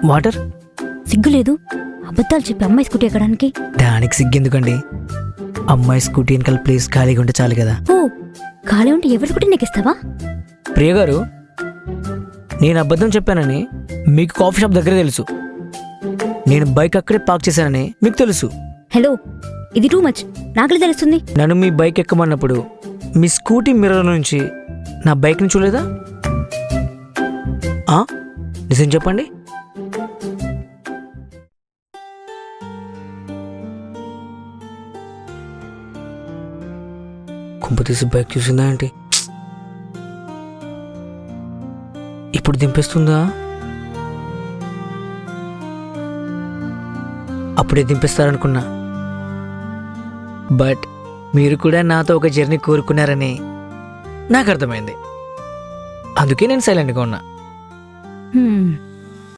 Water. సిగ్గులేదు అబద్ధాలు చెప్పి అమ్మాయి స్కూటీ ఎక్కడానికి? దానికి సిగ్గెందుకండి? అమ్మాయి స్కూటీ వెనకాల ప్లేస్ ఖాళీగా ఉంటే చాలు కదా. ఓ ఖాళీ ఉంటే ఎవరి స్కూటీ నీకు ఇస్తావా? ప్రియ గారు, నేను అబద్ధం చెప్పానని మీకు కాఫీ షాప్ దగ్గరే తెలుసు. నేను బైక్ అక్కడే పార్క్ చేశానని మీకు తెలుసు. హలో, ఇది టూ మచ్. నాకులే తెలుస్తుంది. నన్ను మీ బైక్ ఎక్కమన్నప్పుడు మీ స్కూటీ మిర్రర్ నుంచి నా బైక్ని చూడలేదా? నిజం చెప్పండి. కుంప తీసి బైక్ చూసిందా ఏంటి? ఇప్పుడు దింపేస్తుందా? అప్పుడే దింపేస్తారనుకున్నా. బట్ మీరు కూడా నాతో ఒక జర్నీ కోరుకున్నారని నాకు అర్థమైంది. అందుకే నేను సైలెంట్గా ఉన్నా.